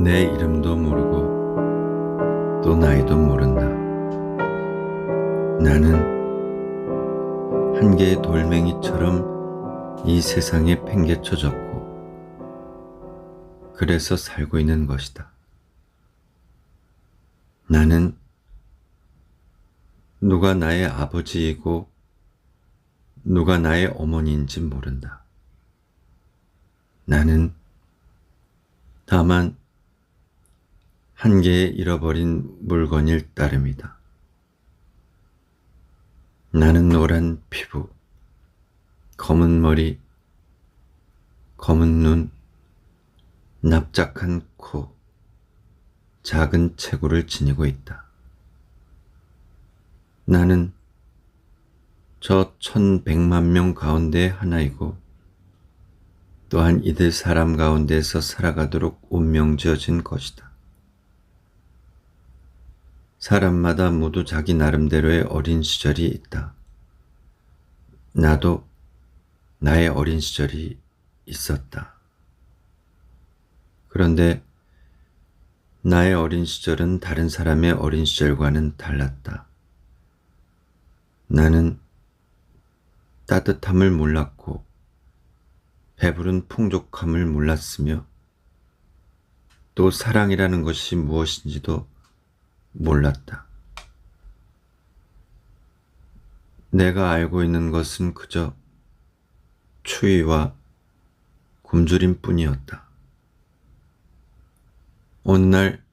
내 이름도 모르고 또 나이도 모른다. 나는 한 개의 돌멩이처럼 이 세상에 팽개쳐졌고 그래서 살고 있는 것이다. 나는 누가 나의 아버지이고 누가 나의 어머니인지 모른다. 나는 다만 한 개의 잃어버린 물건일 따름이다. 나는 노란 피부, 검은 머리, 검은 눈, 납작한 코, 작은 체구를 지니고 있다. 나는 저 1100만 명 가운데 하나이고 또한 이들 사람 가운데서 살아가도록 운명지어진 것이다. 사람마다 모두 자기 나름대로의 어린 시절이 있다. 나도 나의 어린 시절이 있었다. 그런데 나의 어린 시절은 다른 사람의 어린 시절과는 달랐다. 나는 따뜻함을 몰랐고 배부른 풍족함을 몰랐으며 또 사랑이라는 것이 무엇인지도 몰랐다. 내가 알고 있는 것은 그저 추위와 굶주림 뿐이었다. 어느 날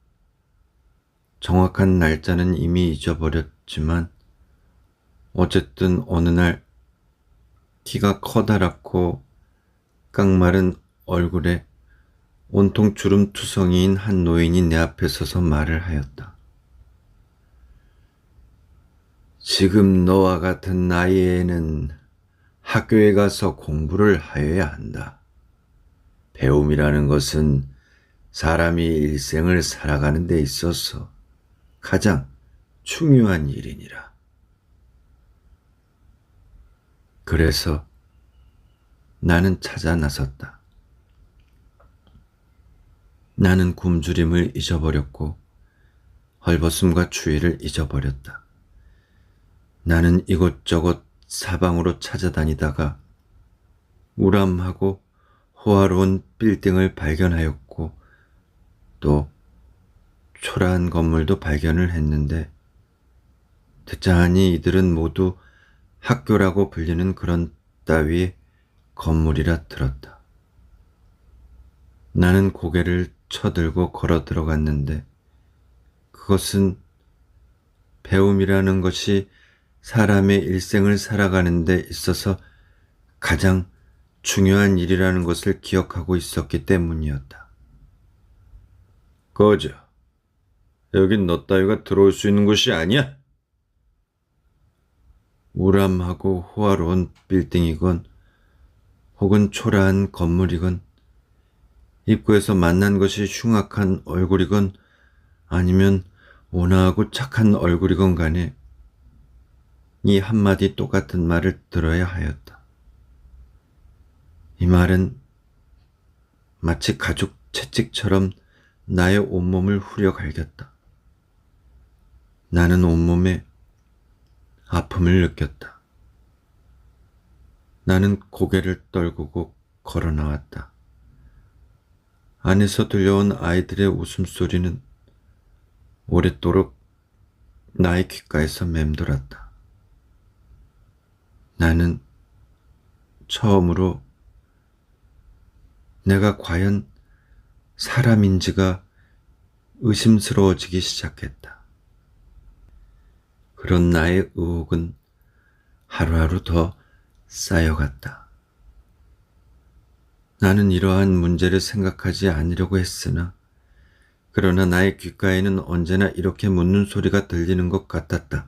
정확한 날짜는 이미 잊어버렸지만 어쨌든 어느 날 키가 커다랗고 깡마른 얼굴에 온통 주름투성이인 한 노인이 내 앞에 서서 말을 하였다. 지금 너와 같은 나이에는 학교에 가서 공부를 하여야 한다. 배움이라는 것은 사람이 일생을 살아가는 데 있어서 가장 중요한 일이니라. 그래서 나는 찾아 나섰다. 나는 굶주림을 잊어버렸고 헐벗음과 추위를 잊어버렸다. 나는 이곳저곳 사방으로 찾아다니다가 우람하고 호화로운 빌딩을 발견하였고 또 초라한 건물도 발견을 했는데 듣자 하니 이들은 모두 학교라고 불리는 그런 따위의 건물이라 들었다. 나는 고개를 쳐들고 걸어 들어갔는데 그것은 배움이라는 것이 사람의 일생을 살아가는 데 있어서 가장 중요한 일이라는 것을 기억하고 있었기 때문이었다. 꺼져. 여긴 너 따위가 들어올 수 있는 곳이 아니야. 우람하고 호화로운 빌딩이건 혹은 초라한 건물이건 입구에서 만난 것이 흉악한 얼굴이건 아니면 온화하고 착한 얼굴이건 간에 이 한마디 똑같은 말을 들어야 하였다. 이 말은 마치 가죽 채찍처럼 나의 온몸을 후려 갈겼다. 나는 온몸에 아픔을 느꼈다. 나는 고개를 떨구고 걸어 나왔다. 안에서 들려온 아이들의 웃음소리는 오랫도록 나의 귓가에서 맴돌았다. 나는 처음으로 내가 과연 사람인지가 의심스러워지기 시작했다. 그런 나의 의혹은 하루하루 더 쌓여갔다. 나는 이러한 문제를 생각하지 않으려고 했으나 그러나 나의 귓가에는 언제나 이렇게 묻는 소리가 들리는 것 같았다.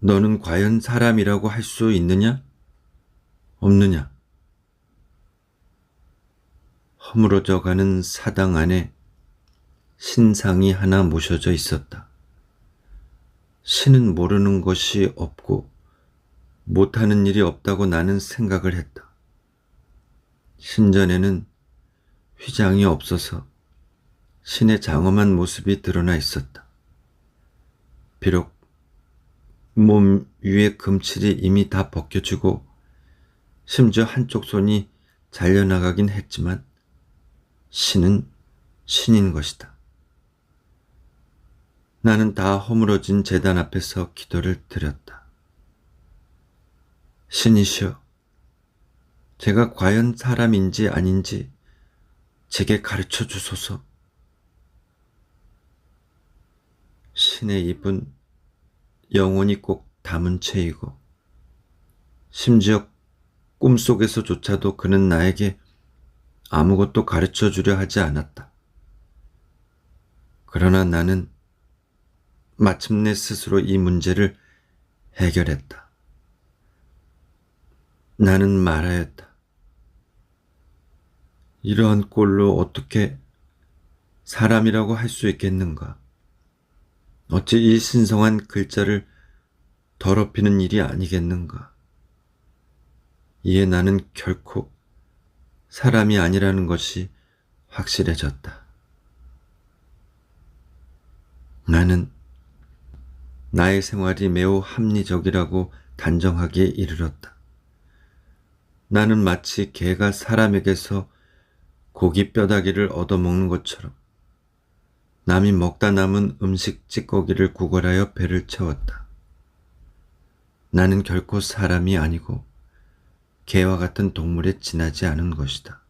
너는 과연 사람이라고 할 수 있느냐? 없느냐? 허물어져가는 사당 안에 신상이 하나 모셔져 있었다. 신은 모르는 것이 없고 못하는 일이 없다고 나는 생각을 했다. 신전에는 휘장이 없어서 신의 장엄한 모습이 드러나 있었다. 비록 몸 위의 금칠이 이미 다 벗겨지고 심지어 한쪽 손이 잘려나가긴 했지만 신은 신인 것이다. 나는 다 허물어진 제단 앞에서 기도를 드렸다. 신이시여, 제가 과연 사람인지 아닌지 제게 가르쳐 주소서. 신의 입은 영원히 꼭 담은 채이고 심지어 꿈속에서조차도 그는 나에게 아무것도 가르쳐 주려 하지 않았다. 그러나 나는 마침내 스스로 이 문제를 해결했다. 나는 말하였다. 이러한 꼴로 어떻게 사람이라고 할 수 있겠는가? 어찌 이 신성한 글자를 더럽히는 일이 아니겠는가? 이에 나는 결코 사람이 아니라는 것이 확실해졌다. 나는 나의 생활이 매우 합리적이라고 단정하기에 이르렀다. 나는 마치 개가 사람에게서 고기 뼈다귀를 얻어먹는 것처럼 남이 먹다 남은 음식 찌꺼기를 구걸하여 배를 채웠다. 나는 결코 사람이 아니고 개와 같은 동물에 지나지 않은 것이다.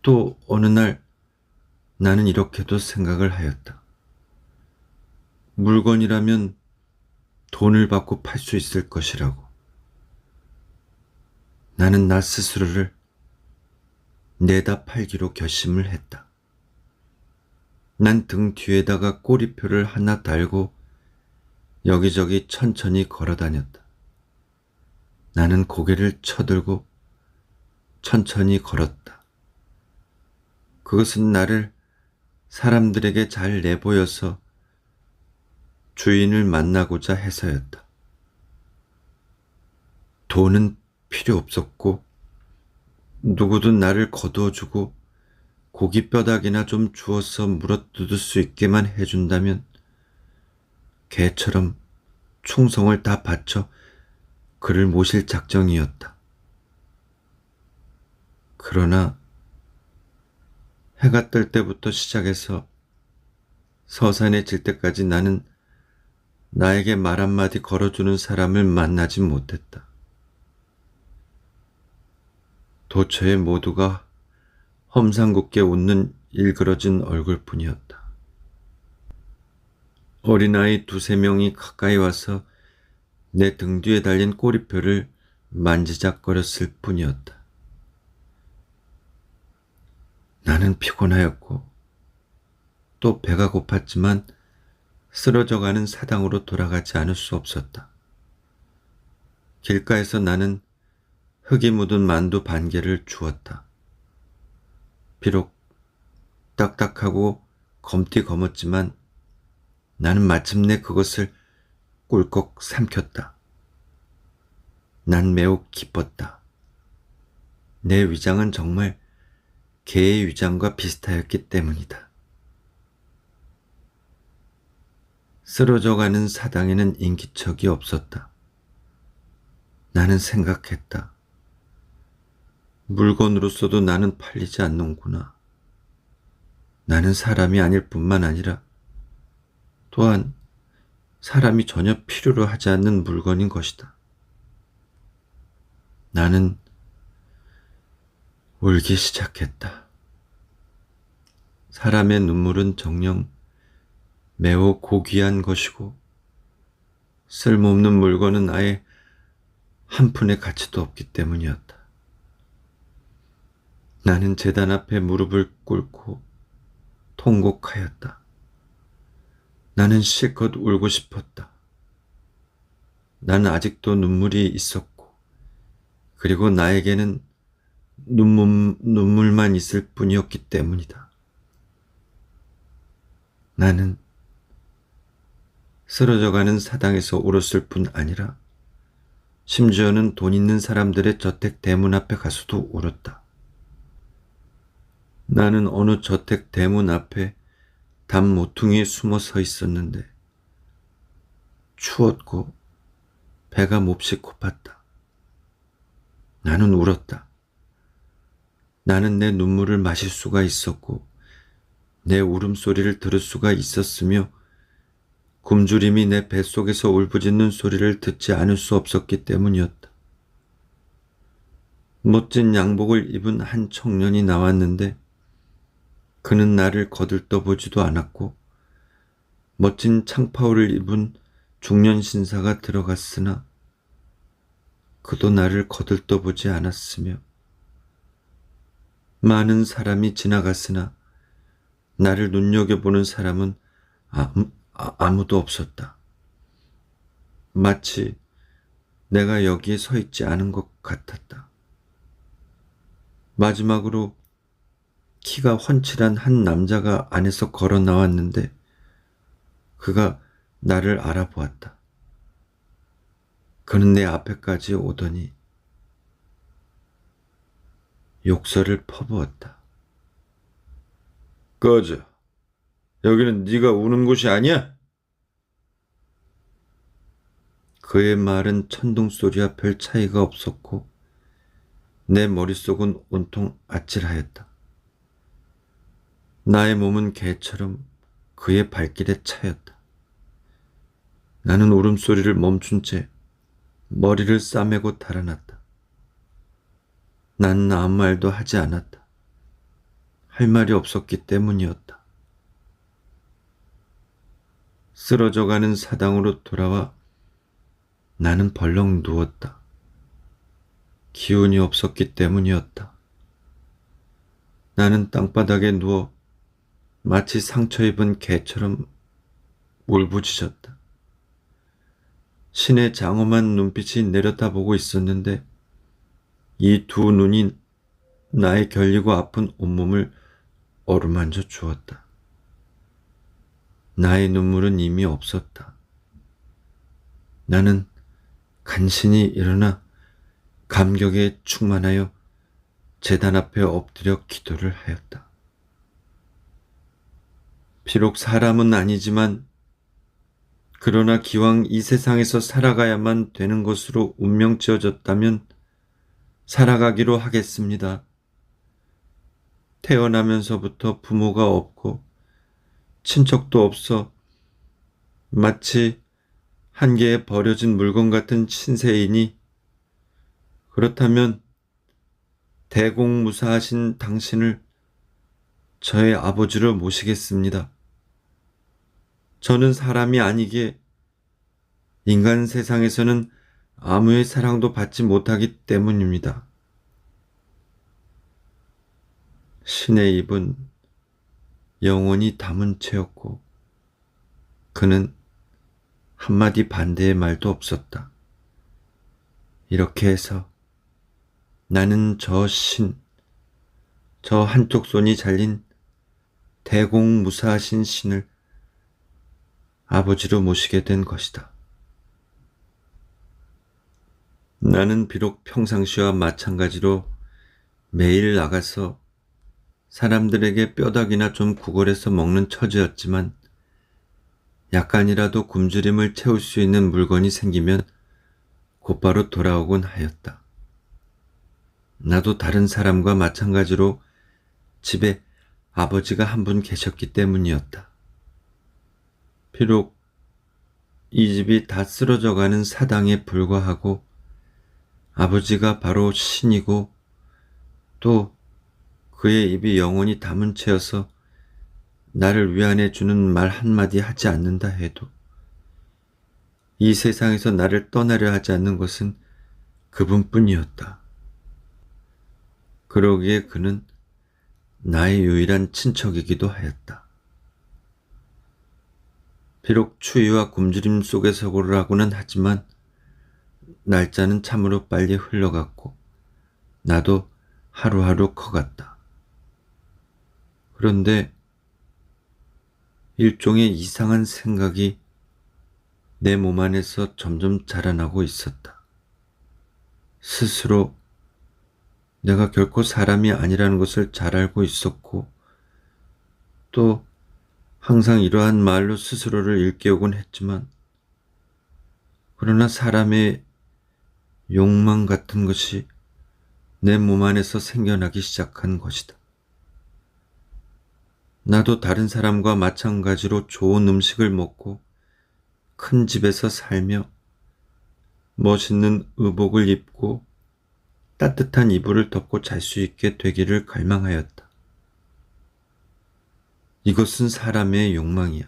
또 어느 날 나는 이렇게도 생각을 하였다. 물건이라면 돈을 받고 팔 수 있을 것이라고. 나는 나 스스로를 내다 팔기로 결심을 했다. 난 등 뒤에다가 꼬리표를 하나 달고 여기저기 천천히 걸어 다녔다. 나는 고개를 쳐들고 천천히 걸었다. 그것은 나를 사람들에게 잘 내보여서 주인을 만나고자 해서였다. 돈은 필요 없었고 누구든 나를 거두어주고 고기 뼈다귀나 좀 주어서 물어뜯을 수 있게만 해준다면 개처럼 충성을 다 바쳐 그를 모실 작정이었다. 그러나 해가 뜰 때부터 시작해서 서산해질 때까지 나는 나에게 말 한마디 걸어주는 사람을 만나지 못했다. 도처에 모두가 험상궂게 웃는 일그러진 얼굴뿐이었다. 어린아이 2~3명이 가까이 와서 내 등 뒤에 달린 꼬리표를 만지작거렸을 뿐이었다. 나는 피곤하였고 또 배가 고팠지만 쓰러져가는 사당으로 돌아가지 않을 수 없었다. 길가에서 나는 흙이 묻은 만두 반 개를 주었다. 비록 딱딱하고 검디 검었지만 나는 마침내 그것을 꿀꺽 삼켰다. 난 매우 기뻤다. 내 위장은 정말 개의 위장과 비슷하였기 때문이다. 쓰러져가는 사당에는 인기척이 없었다. 나는 생각했다. 물건으로서도 나는 팔리지 않는구나. 나는 사람이 아닐 뿐만 아니라 또한 사람이 전혀 필요로 하지 않는 물건인 것이다. 나는 울기 시작했다. 사람의 눈물은 정녕 매우 고귀한 것이고 쓸모없는 물건은 아예 한 푼의 가치도 없기 때문이었다. 나는 제단 앞에 무릎을 꿇고 통곡하였다. 나는 실컷 울고 싶었다. 나는 아직도 눈물이 있었고 그리고 나에게는 눈물만 있을 뿐이었기 때문이다. 나는 쓰러져가는 사당에서 울었을 뿐 아니라 심지어는 돈 있는 사람들의 저택 대문 앞에 가서도 울었다. 나는 어느 저택 대문 앞에 담 모퉁이에 숨어 서 있었는데 추웠고 배가 몹시 고팠다. 나는 울었다. 나는 내 눈물을 마실 수가 있었고 내 울음소리를 들을 수가 있었으며 굶주림이 내 뱃속에서 울부짖는 소리를 듣지 않을 수 없었기 때문이었다. 멋진 양복을 입은 한 청년이 나왔는데 그는 나를 거들떠보지도 않았고 멋진 창파오를 입은 중년 신사가 들어갔으나 그도 나를 거들떠보지 않았으며 많은 사람이 지나갔으나 나를 눈여겨보는 사람은 아무도 없었다. 마치 내가 여기에 서 있지 않은 것 같았다. 마지막으로 키가 훤칠한 한 남자가 안에서 걸어 나왔는데 그가 나를 알아보았다. 그는 내 앞에까지 오더니 욕설을 퍼부었다. 꺼져. 여기는 네가 우는 곳이 아니야. 그의 말은 천둥소리와 별 차이가 없었고 내 머릿속은 온통 아찔하였다. 나의 몸은 개처럼 그의 발길에 차였다. 나는 울음소리를 멈춘 채 머리를 싸매고 달아났다. 나는 아무 말도 하지 않았다. 할 말이 없었기 때문이었다. 쓰러져가는 사당으로 돌아와 나는 벌렁 누웠다. 기운이 없었기 때문이었다. 나는 땅바닥에 누워 마치 상처 입은 개처럼 울부짖었다. 신의 장엄한 눈빛이 내려다보고 있었는데 이 두 눈이 나의 결리고 아픈 온몸을 어루만져 주었다. 나의 눈물은 이미 없었다. 나는 간신히 일어나 감격에 충만하여 제단 앞에 엎드려 기도를 하였다. 비록 사람은 아니지만 그러나 기왕 이 세상에서 살아가야만 되는 것으로 운명 지어졌다면 살아가기로 하겠습니다. 태어나면서부터 부모가 없고 친척도 없어 마치 한 개의 버려진 물건 같은 신세이니 그렇다면 대공무사하신 당신을 저의 아버지로 모시겠습니다. 저는 사람이 아니기에 인간 세상에서는 아무의 사랑도 받지 못하기 때문입니다. 신의 입은 영원히 담은 채였고 그는 한마디 반대의 말도 없었다. 이렇게 해서 나는 저 한쪽 손이 잘린 대공무사하신 신을 아버지로 모시게 된 것이다. 나는 비록 평상시와 마찬가지로 매일 나가서 사람들에게 뼈다귀나 좀 구걸해서 먹는 처지였지만 약간이라도 굶주림을 채울 수 있는 물건이 생기면 곧바로 돌아오곤 하였다. 나도 다른 사람과 마찬가지로 집에 아버지가 한 분 계셨기 때문이었다. 비록 이 집이 다 쓰러져가는 사당에 불과하고 아버지가 바로 신이고 또 그의 입이 영원히 담은 채여서 나를 위안해 주는 말 한마디 하지 않는다 해도 이 세상에서 나를 떠나려 하지 않는 것은 그분뿐이었다. 그러기에 그는 나의 유일한 친척이기도 하였다. 비록 추위와 굶주림 속에서 고르라고는 하지만 날짜는 참으로 빨리 흘러갔고 나도 하루하루 커갔다. 그런데 일종의 이상한 생각이 내 몸 안에서 점점 자라나고 있었다. 스스로 내가 결코 사람이 아니라는 것을 잘 알고 있었고 또 항상 이러한 말로 스스로를 일깨우곤 했지만 그러나 사람의 욕망 같은 것이 내 몸 안에서 생겨나기 시작한 것이다. 나도 다른 사람과 마찬가지로 좋은 음식을 먹고 큰 집에서 살며 멋있는 의복을 입고 따뜻한 이불을 덮고 잘 수 있게 되기를 갈망하였다. 이것은 사람의 욕망이야.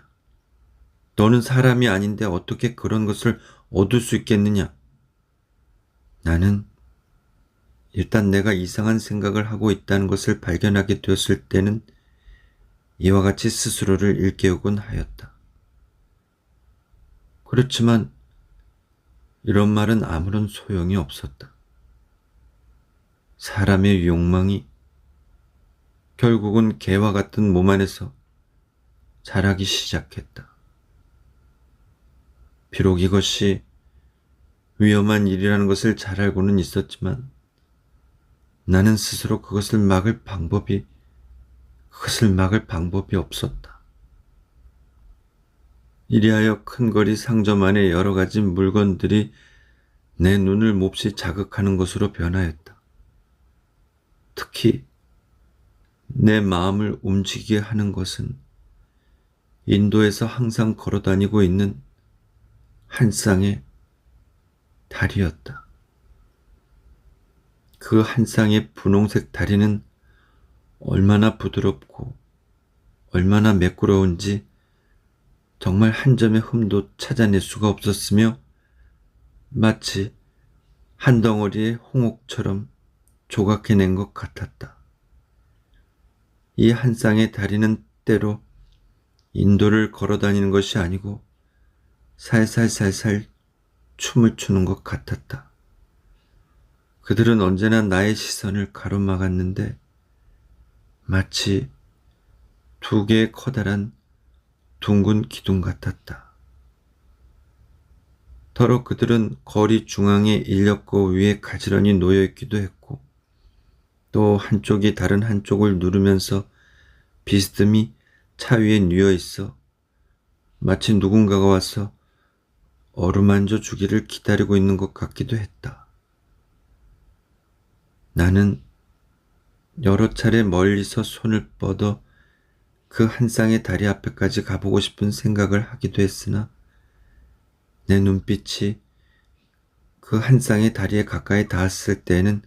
너는 사람이 아닌데 어떻게 그런 것을 얻을 수 있겠느냐? 나는 일단 내가 이상한 생각을 하고 있다는 것을 발견하게 되었을 때는 이와 같이 스스로를 일깨우곤 하였다. 그렇지만 이런 말은 아무런 소용이 없었다. 사람의 욕망이 결국은 개와 같은 몸 안에서 자라기 시작했다. 비록 이것이 위험한 일이라는 것을 잘 알고는 있었지만 나는 스스로 그것을 막을 방법이 없었다. 이리하여 큰 거리 상점 안에 여러 가지 물건들이 내 눈을 몹시 자극하는 것으로 변하였다. 특히 내 마음을 움직이게 하는 것은 인도에서 항상 걸어다니고 있는 한 쌍의 다리였다. 그 한 쌍의 분홍색 다리는 얼마나 부드럽고 얼마나 매끄러운지 정말 한 점의 흠도 찾아낼 수가 없었으며 마치 한 덩어리의 홍옥처럼 조각해낸 것 같았다. 이 한 쌍의 다리는 때로 인도를 걸어다니는 것이 아니고 살살살살 춤을 추는 것 같았다. 그들은 언제나 나의 시선을 가로막았는데 마치 두 개의 커다란 둥근 기둥 같았다. 더러 그들은 거리 중앙의 인력거 위에 가지런히 놓여있기도 했고 또 한쪽이 다른 한쪽을 누르면서 비스듬히 차 위에 뉘어있어 마치 누군가가 와서 어루만져 주기를 기다리고 있는 것 같기도 했다. 나는 여러 차례 멀리서 손을 뻗어 그 한 쌍의 다리 앞에까지 가보고 싶은 생각을 하기도 했으나 내 눈빛이 그 한 쌍의 다리에 가까이 닿았을 때에는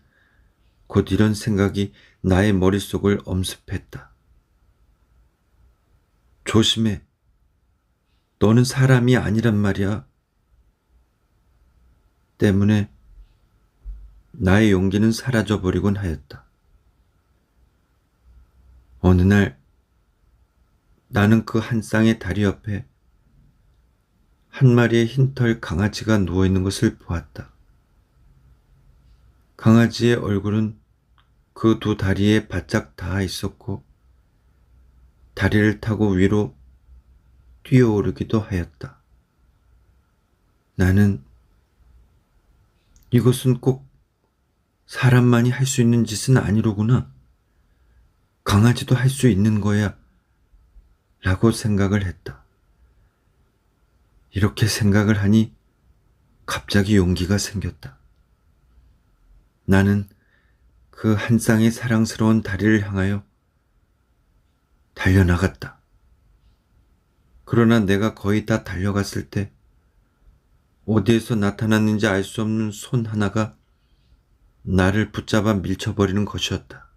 곧 이런 생각이 나의 머릿속을 엄습했다. 조심해. 너는 사람이 아니란 말이야. 때문에 나의 용기는 사라져버리곤 하였다. 어느 날 나는 그 한 쌍의 다리 옆에 한 마리의 흰털 강아지가 누워있는 것을 보았다. 강아지의 얼굴은 그 두 다리에 바짝 닿아 있었고 다리를 타고 위로 뛰어오르기도 하였다. 나는 이것은 꼭 사람만이 할 수 있는 짓은 아니로구나. 강아지도 할 수 있는 거야. 라고 생각을 했다. 이렇게 생각을 하니 갑자기 용기가 생겼다. 나는 그 한 쌍의 사랑스러운 다리를 향하여 달려나갔다. 그러나 내가 거의 다 달려갔을 때 어디에서 나타났는지 알 수 없는 손 하나가 나를 붙잡아 밀쳐버리는 것이었다.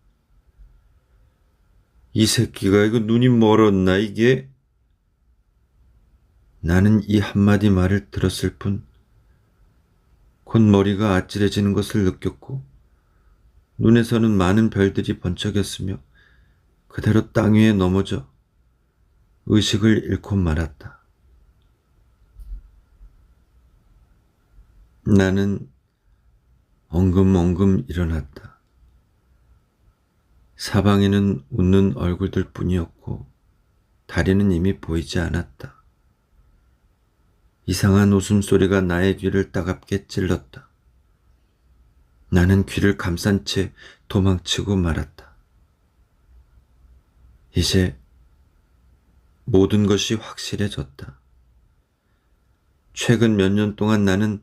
이 새끼가 이거 눈이 멀었나 이게? 나는 이 한마디 말을 들었을 뿐 곧 머리가 아찔해지는 것을 느꼈고 눈에서는 많은 별들이 번쩍였으며 그대로 땅 위에 넘어져 의식을 잃고 말았다. 나는 엉금엉금 일어났다. 사방에는 웃는 얼굴들 뿐이었고 다리는 이미 보이지 않았다. 이상한 웃음소리가 나의 귀를 따갑게 찔렀다. 나는 귀를 감싼 채 도망치고 말았다. 이제 모든 것이 확실해졌다. 최근 몇 년 동안 나는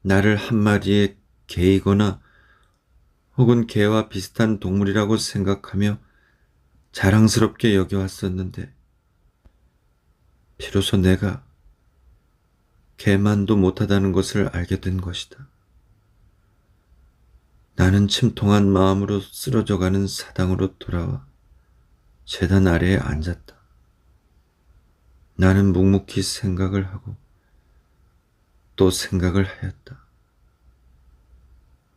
나를 한 마리의 개이거나 혹은 개와 비슷한 동물이라고 생각하며 자랑스럽게 여겨왔었는데, 비로소 내가 개만도 못하다는 것을 알게 된 것이다. 나는 침통한 마음으로 쓰러져가는 사당으로 돌아와 제단 아래에 앉았다. 나는 묵묵히 생각을 하고 또 생각을 하였다.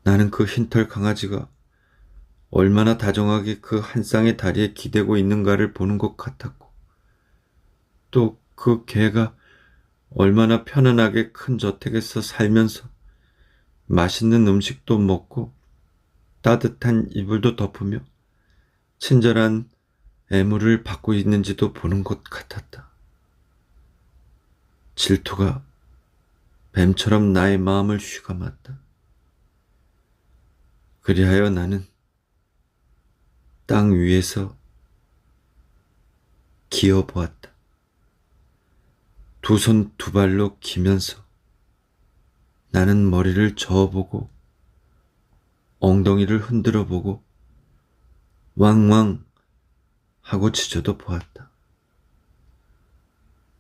나는 그 흰털 강아지가 얼마나 다정하게 그 한 쌍의 다리에 기대고 있는가를 보는 것 같았고, 또 그 개가 얼마나 편안하게 큰 저택에서 살면서 맛있는 음식도 먹고 따뜻한 이불도 덮으며 친절한 애무를 받고 있는지도 보는 것 같았다. 질투가 뱀처럼 나의 마음을 휘감았다. 그리하여 나는 땅 위에서 기어보았다. 두 손 두 발로 기면서 나는 머리를 저어보고 엉덩이를 흔들어보고 왕왕 하고 짖어도 보았다.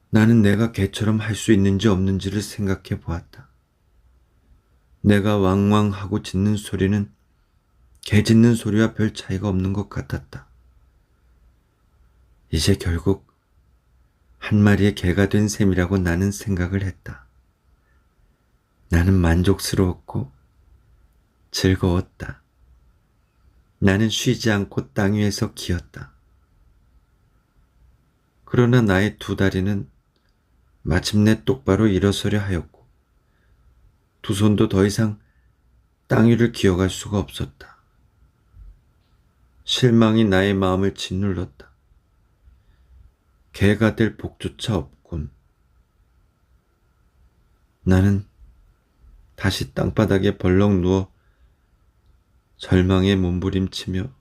나는 내가 개처럼 할 수 있는지 없는지를 생각해 보았다. 내가 왕왕 하고 짖는 소리는 개 짖는 소리와 별 차이가 없는 것 같았다. 이제 결국 한 마리의 개가 된 셈이라고 나는 생각을 했다. 나는 만족스러웠고 즐거웠다. 나는 쉬지 않고 땅 위에서 기었다. 그러나 나의 두 다리는 마침내 똑바로 일어서려 하였고, 두 손도 더 이상 땅 위를 기어갈 수가 없었다. 실망이 나의 마음을 짓눌렀다. 개가 될 복조차 없군. 나는 다시 땅바닥에 벌렁 누워 절망에 몸부림치며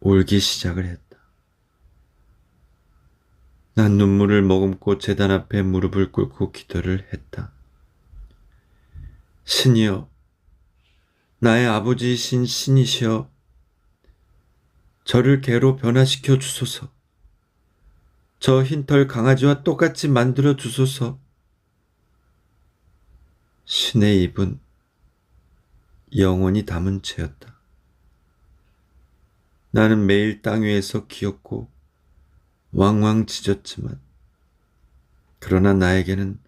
울기 시작을 했다. 난 눈물을 머금고 제단 앞에 무릎을 꿇고 기도를 했다. 신이여, 나의 아버지이신 신이시여, 저를 개로 변화시켜 주소서. 저 흰털 강아지와 똑같이 만들어 주소서. 신의 입은 영원히 담은 채였다. 나는 매일 땅 위에서 기었고 왕왕 짖었지만, 그러나 나에게는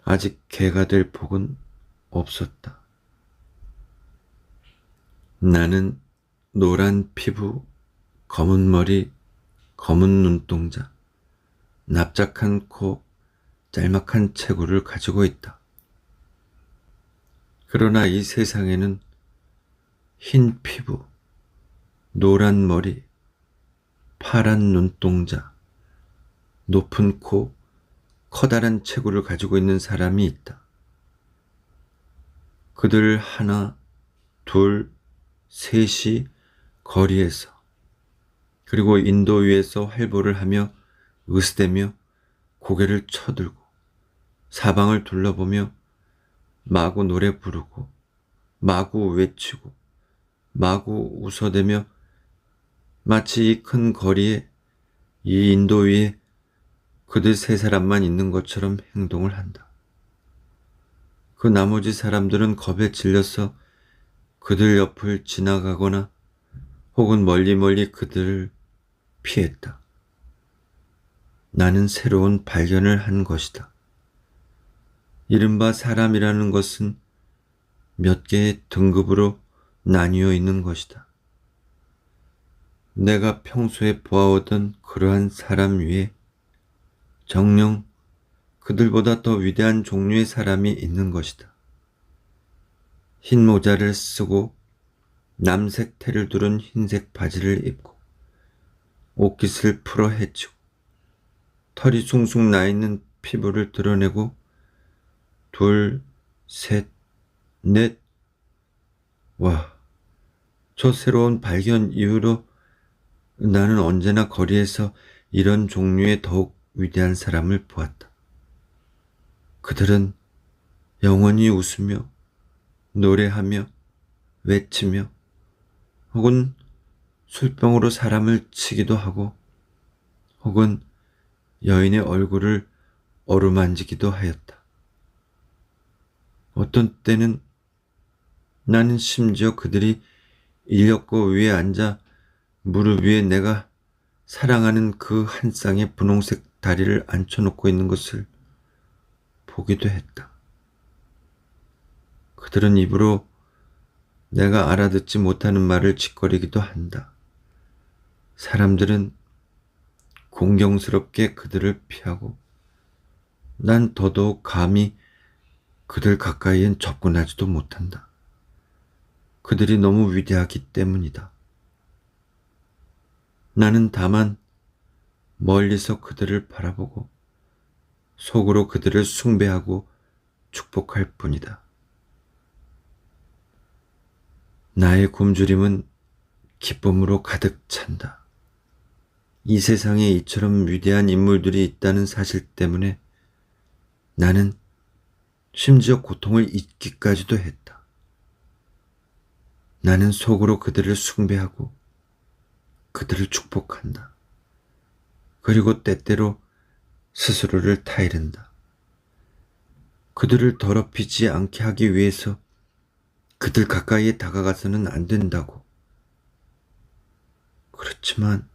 아직 개가 될 복은 없었다. 나는 노란 피부, 검은 머리, 검은 눈동자, 납작한 코, 짤막한 체구를 가지고 있다. 그러나 이 세상에는 흰 피부, 노란 머리, 파란 눈동자, 높은 코, 커다란 체구를 가지고 있는 사람이 있다. 그들 하나, 둘, 셋이 거리에서, 그리고 인도 위에서 활보를 하며 으스대며 고개를 쳐들고 사방을 둘러보며 마구 노래 부르고 마구 외치고 마구 웃어대며 마치 이 큰 거리에, 이 인도 위에 그들 세 사람만 있는 것처럼 행동을 한다. 그 나머지 사람들은 겁에 질려서 그들 옆을 지나가거나 혹은 멀리 그들을 피했다. 나는 새로운 발견을 한 것이다. 이른바 사람이라는 것은 몇 개의 등급으로 나뉘어 있는 것이다. 내가 평소에 보아오던 그러한 사람 위에 정녕 그들보다 더 위대한 종류의 사람이 있는 것이다. 흰 모자를 쓰고 남색 테를 두른 흰색 바지를 입고 옷깃을 풀어 헤치고 털이 숭숭 나 있는 피부를 드러내고 둘, 셋, 넷, 와, 저 새로운 발견 이후로 나는 언제나 거리에서 이런 종류의 더욱 위대한 사람을 보았다. 그들은 영원히 웃으며 노래하며 외치며 혹은 술병으로 사람을 치기도 하고 혹은 여인의 얼굴을 어루만지기도 하였다. 어떤 때는 나는 심지어 그들이 인력거 위에 앉아 무릎 위에 내가 사랑하는 그 한 쌍의 분홍색 다리를 앉혀놓고 있는 것을 보기도 했다. 그들은 입으로 내가 알아듣지 못하는 말을 짓거리기도 한다. 사람들은 공경스럽게 그들을 피하고 난 더더욱 감히 그들 가까이엔 접근하지도 못한다. 그들이 너무 위대하기 때문이다. 나는 다만 멀리서 그들을 바라보고 속으로 그들을 숭배하고 축복할 뿐이다. 나의 굶주림은 기쁨으로 가득 찬다. 이 세상에 이처럼 위대한 인물들이 있다는 사실 때문에 나는 심지어 고통을 잊기까지도 했다. 나는 속으로 그들을 숭배하고 그들을 축복한다. 그리고 때때로 스스로를 타이른다. 그들을 더럽히지 않게 하기 위해서 그들 가까이에 다가가서는 안 된다고. 그렇지만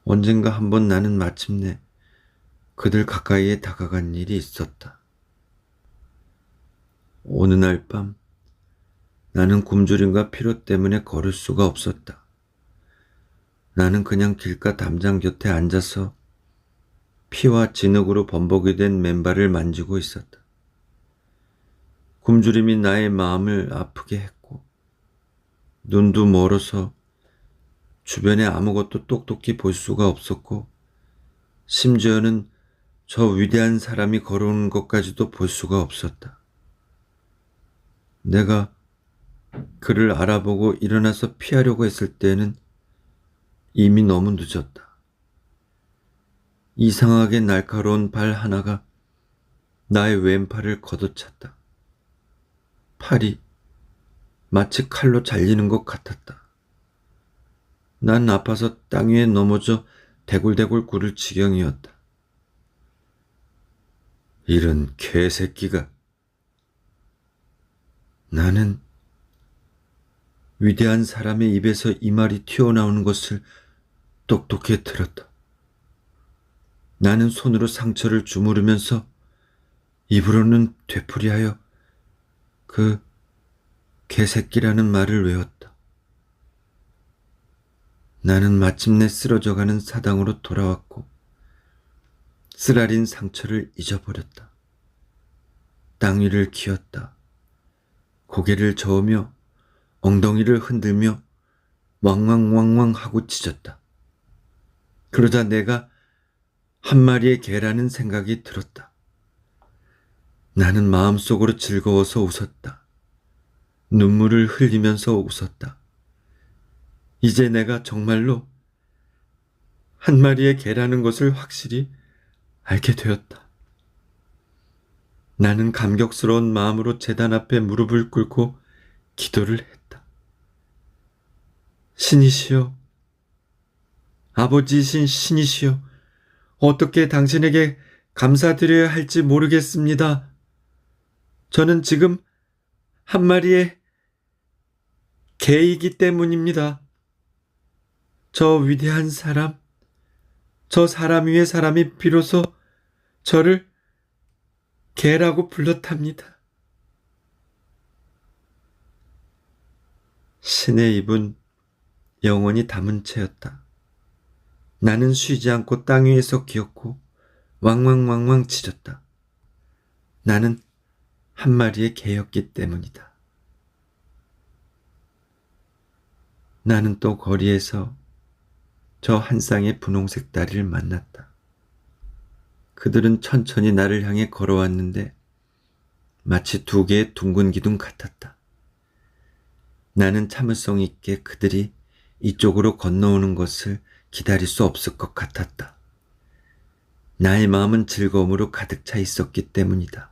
언젠가 한번 나는 마침내 그들 가까이에 다가간 일이 있었다. 어느 날 밤 나는 굶주림과 피로 때문에 걸을 수가 없었다. 나는 그냥 길가 담장 곁에 앉아서 피와 진흙으로 범벅이 된 맨발을 만지고 있었다. 굶주림이 나의 마음을 아프게 했고 눈도 멀어서 주변에 아무것도 똑똑히 볼 수가 없었고 심지어는 저 위대한 사람이 걸어오는 것까지도 볼 수가 없었다. 내가 그를 알아보고 일어나서 피하려고 했을 때는 이미 너무 늦었다. 이상하게 날카로운 발 하나가 나의 왼팔을 걷어찼다. 팔이 마치 칼로 잘리는 것 같았다. 난 아파서 땅 위에 넘어져 대굴대굴 굴을 지경이었다. 이런 개새끼가. 나는 위대한 사람의 입에서 이 말이 튀어나오는 것을 똑똑히 들었다. 나는 손으로 상처를 주무르면서 입으로는 되풀이하여 그 개새끼라는 말을 외웠다. 나는 마침내 쓰러져가는 사당으로 돌아왔고 쓰라린 상처를 잊어버렸다. 땅 위를 기었다. 고개를 저으며 엉덩이를 흔들며 왕왕왕왕 하고 짖었다. 그러자 내가 한 마리의 개라는 생각이 들었다. 나는 마음속으로 즐거워서 웃었다. 눈물을 흘리면서 웃었다. 이제 내가 정말로 한 마리의 개라는 것을 확실히 알게 되었다. 나는 감격스러운 마음으로 제단 앞에 무릎을 꿇고 기도를 했다. 신이시여, 아버지이신 신이시여, 어떻게 당신에게 감사드려야 할지 모르겠습니다. 저는 지금 한 마리의 개이기 때문입니다. 저 위대한 사람, 저 사람 위의 사람이 비로소 저를 개라고 불렀답니다. 신의 입은 영원히 담은 채였다. 나는 쉬지 않고 땅 위에서 기었고 왕왕왕왕 짖었다. 나는 한 마리의 개였기 때문이다. 나는 또 거리에서 저 한 쌍의 분홍색 다리를 만났다. 그들은 천천히 나를 향해 걸어왔는데 마치 두 개의 둥근 기둥 같았다. 나는 참을성 있게 그들이 이쪽으로 건너오는 것을 기다릴 수 없을 것 같았다. 나의 마음은 즐거움으로 가득 차 있었기 때문이다.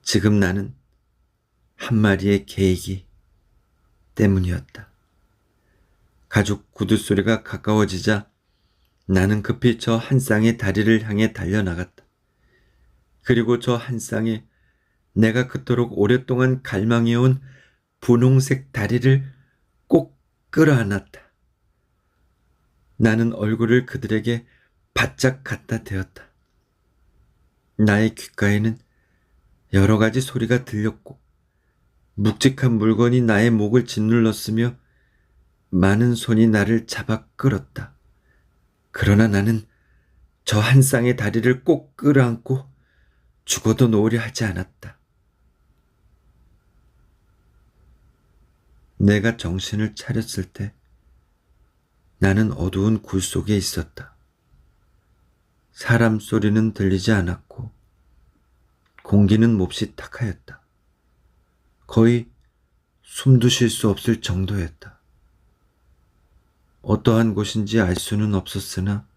지금 나는 한 마리의 개이기 때문이었다. 가죽 구두 소리가 가까워지자 나는 급히 저 한 쌍의 다리를 향해 달려나갔다. 그리고 저 한 쌍에 내가 그토록 오랫동안 갈망해온 분홍색 다리를 꼭 끌어안았다. 나는 얼굴을 그들에게 바짝 갖다 대었다. 나의 귓가에는 여러 가지 소리가 들렸고 묵직한 물건이 나의 목을 짓눌렀으며 많은 손이 나를 잡아 끌었다. 그러나 나는 저 한 쌍의 다리를 꼭 끌어안고 죽어도 놓으려 하지 않았다. 내가 정신을 차렸을 때 나는 어두운 굴 속에 있었다. 사람 소리는 들리지 않았고 공기는 몹시 탁하였다. 거의 숨도 쉴 수 없을 정도였다. 어떠한 곳인지 알 수는 없었으나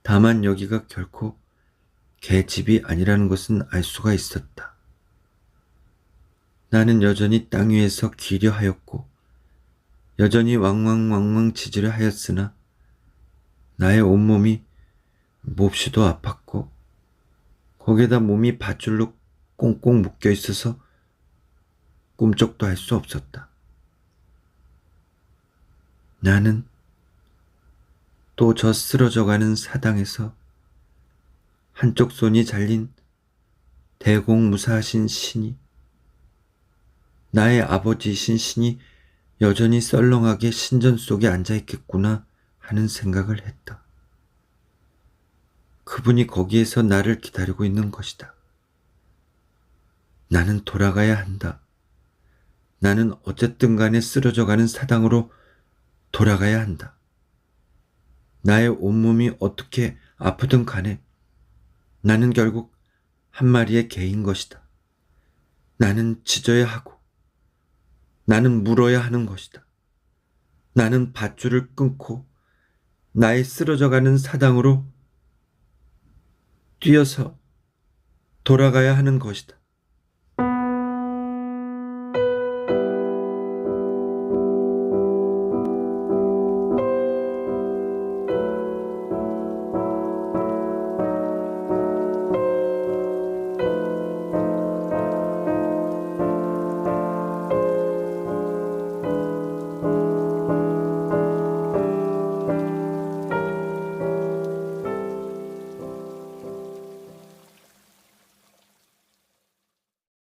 다만 여기가 결코 개집이 아니라는 것은 알 수가 있었다. 나는 여전히 땅 위에서 기려 하였고 여전히 왕왕왕왕 짖으려 하였으나 나의 온몸이 몹시도 아팠고 거기에다 몸이 밧줄로 꽁꽁 묶여 있어서 꿈쩍도 할 수 없었다. 나는 또 저 쓰러져가는 사당에서 한쪽 손이 잘린 대공무사하신 신이 나의 아버지이신 신이 여전히 썰렁하게 신전 속에 앉아있겠구나 하는 생각을 했다. 그분이 거기에서 나를 기다리고 있는 것이다. 나는 돌아가야 한다. 나는 어쨌든 간에 쓰러져가는 사당으로 돌아가야 한다. 나의 온몸이 어떻게 아프든 간에 나는 결국 한 마리의 개인 것이다. 나는 짖어야 하고 나는 물어야 하는 것이다. 나는 밧줄을 끊고 나의 쓰러져가는 사당으로 뛰어서 돌아가야 하는 것이다.